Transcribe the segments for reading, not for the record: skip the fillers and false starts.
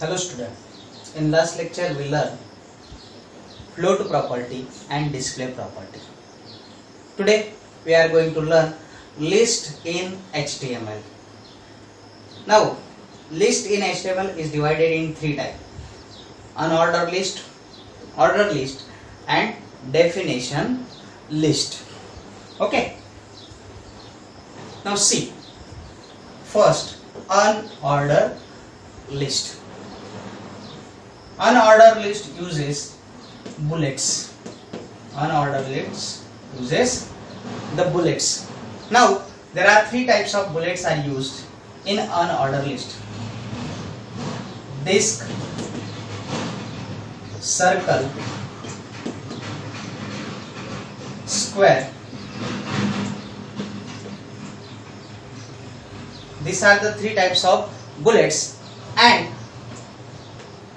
Hello student. In last lecture we learned float property and display property. Today we are going to learn list in HTML. Now list in HTML is divided in three types: unordered list, ordered list and definition list. Okay. Now see, first unordered list. Unordered list uses bullets. Unordered list uses the bullets. Now there are three types of bullets are used in unordered list: disk, circle, square. These are the three types of bullets, and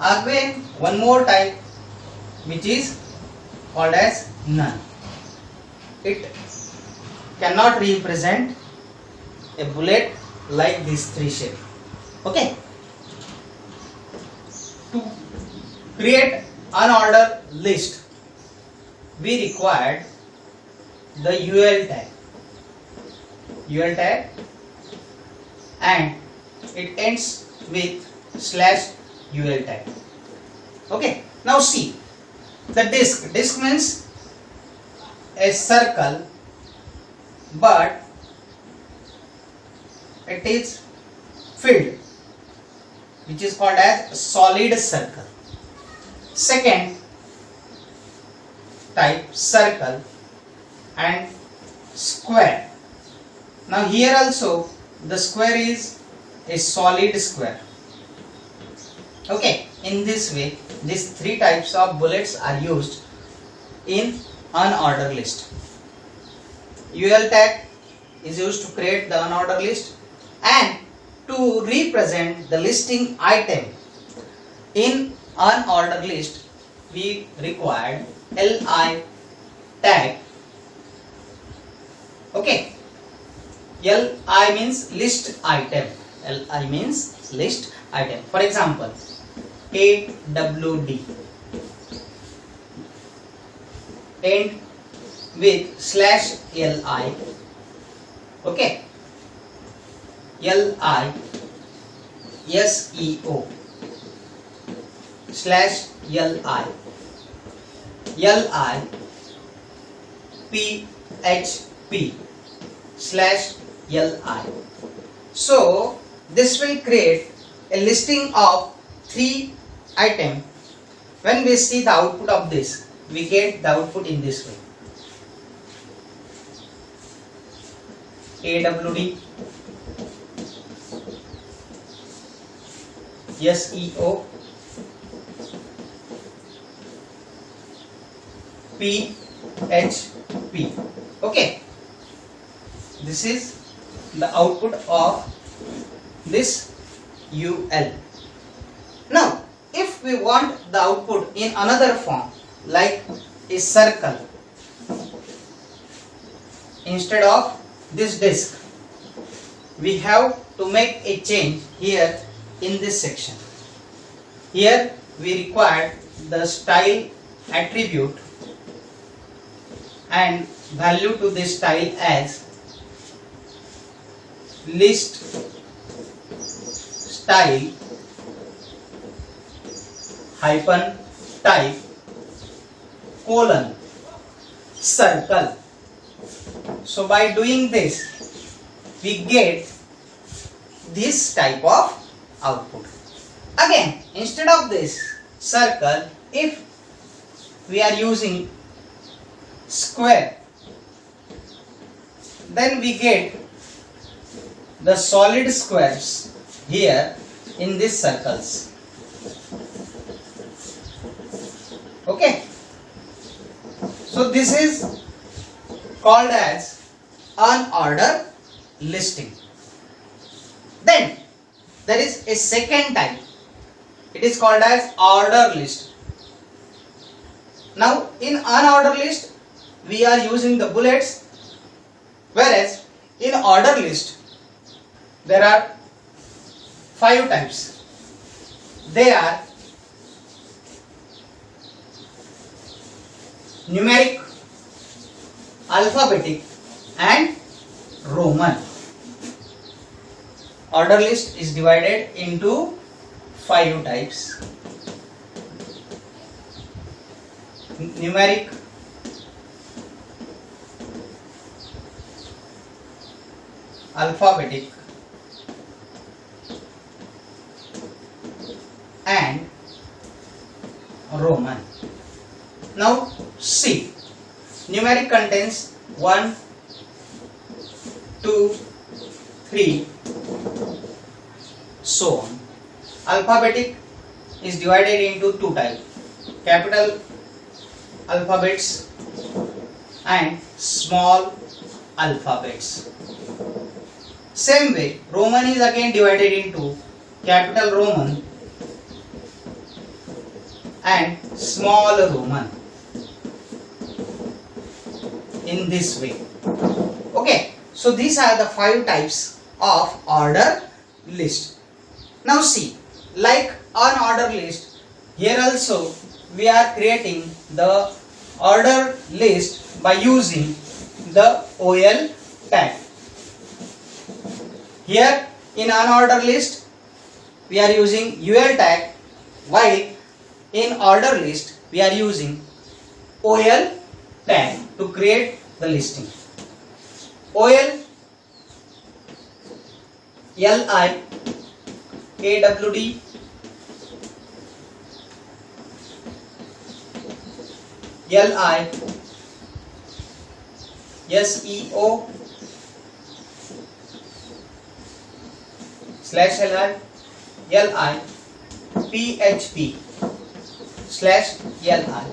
again one more type which is called as none. It cannot represent a bullet like these three shape. Okay. To create unordered list, we required the UL tag. UL tag, and it ends with /UL tag. Okay. Now see the disk. Disk means a circle, but it is filled, which is called as solid circle. Second type, circle and square. Now here also the square is a solid square. Okay, in this way these three types of bullets are used in unordered list. UL tag is used to create the unordered list, and to represent the listing item in unordered list we required LI tag. Okay, LI means list item. LI means list item. For example, AWD end with /LI. Okay, LI SEO /LI LI PHP /LI. So this will create a listing of three items. When we see the output of this, we get the output in this way: AWD, SEO, PHP. Okay, this is the output of this UL. Now if we want the output in another form, like a circle, instead of this disk, we have to make a change here in this section. Here we require the style attribute and value to this style as list style hyphen type colon circle. So by doing this we get this type of output. Again, instead of this circle, if we are using square, then we get the solid squares here in these circles. Okay, so this is called as unordered listing. Then there is a second type. It is called as ordered list. Now in unordered list we are using the bullets, whereas in ordered list there are 5 types. they are numeric, alphabetic and Roman. Order list is divided into 5 types: numeric, alphabetic and Roman. Now see, numeric contains 1, 2, 3, so on. Alphabetic is divided into 2 types: capital alphabets and small alphabets. Same way, Roman is again divided into capital Roman and small Roman, in this way. Okay, so these are the 5 types of order list. Now see, like on order list, here also we are creating the order list by using the OL tag. Here in unorder list we are using UL tag, while in order list we are using OL tag to create the listing. OL, LI, AWD, LI, SEO, slash LI, LI, PHP, slash LI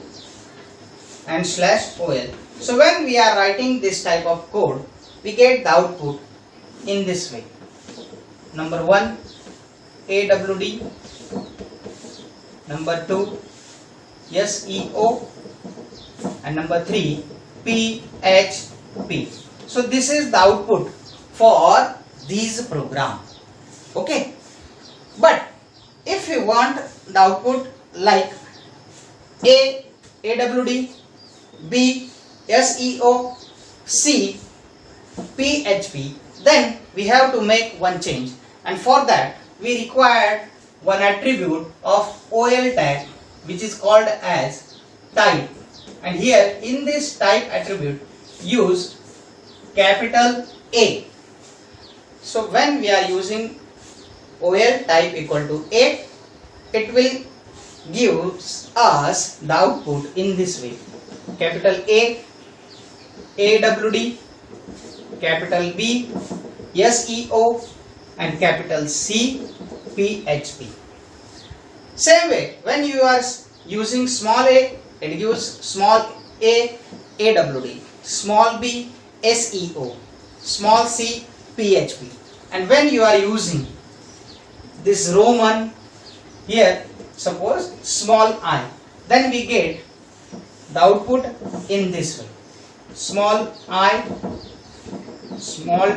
and slash OL. So when we are writing this type of code, we get the output in this way. Number 1, AWD, number 2, SEO, and number 3, PHP. So this is the output for these programs. Okay, but if you want the output like A, AWD, B, SEO, C, PHP, then we have to make one change, and for that we require one attribute of OL tag, which is called as type. And here in this type attribute, use capital A. So when we are using OL type equal to A, it will give us the output in this way: capital A, AWD, capital B, SEO, and capital C, PHP. Same way, when you are using small a, it gives small a, AWD, small b, SEO, small c, PHP. And when you are using this Roman, here suppose small I, then we get the output in this way: small I, small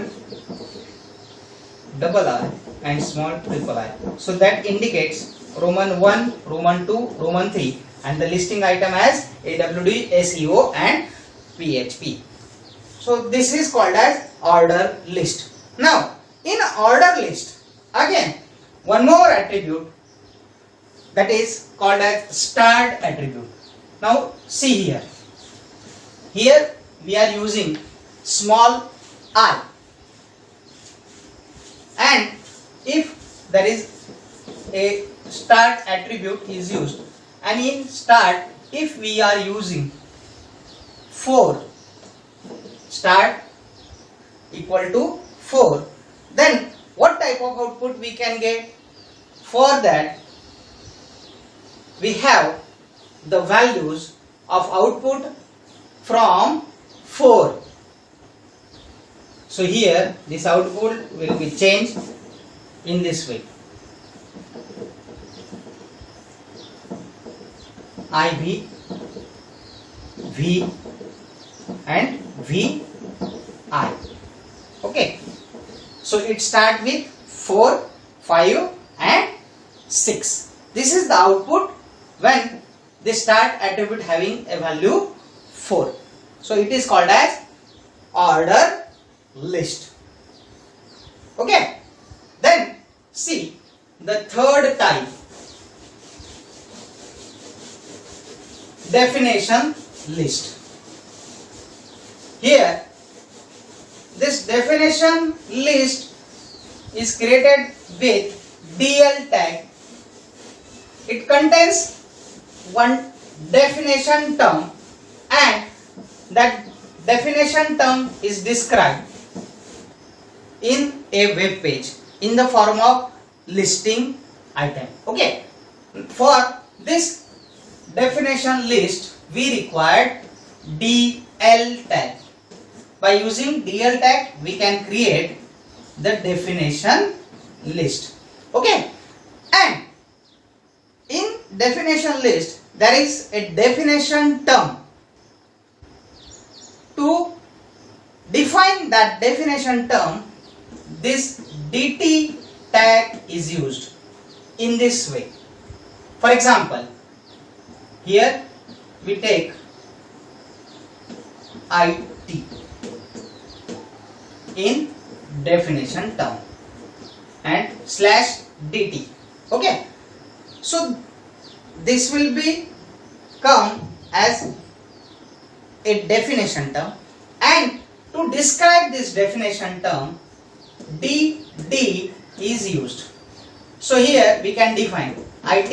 double I, and small triple I. So that indicates Roman 1, Roman 2, Roman 3, and the listing item as AWD, SEO and PHP. So this is called as order list. Now in order list, again one more attribute, that is called as start attribute. Now see here, here we are using small I, and if there is a start attribute is used, and in start if we are using 4, start equal to 4, then what type of output we can get? For that we have the values of output from 4. So here this output will be changed in this way: IB, V and VI. Okay, so it starts with 4, 5 and 6. This is the output when they start attribute having a value 4. So it is called as order list. Okay. Then see the third type, definition list. Here this definition list is created with DL tag. It contains one definition term and that definition term is described in a web page in the form of listing item. Okay. For this definition list we required DL tag. By using DL tag we can create the definition list. Okay. And in definition list there is a definition term. To define that definition term, this DT tag is used in this way. For example, here we take IT in definition term and slash DT. Okay. So this will be come as a definition term, and to describe this definition term DD is used. So here we can define IT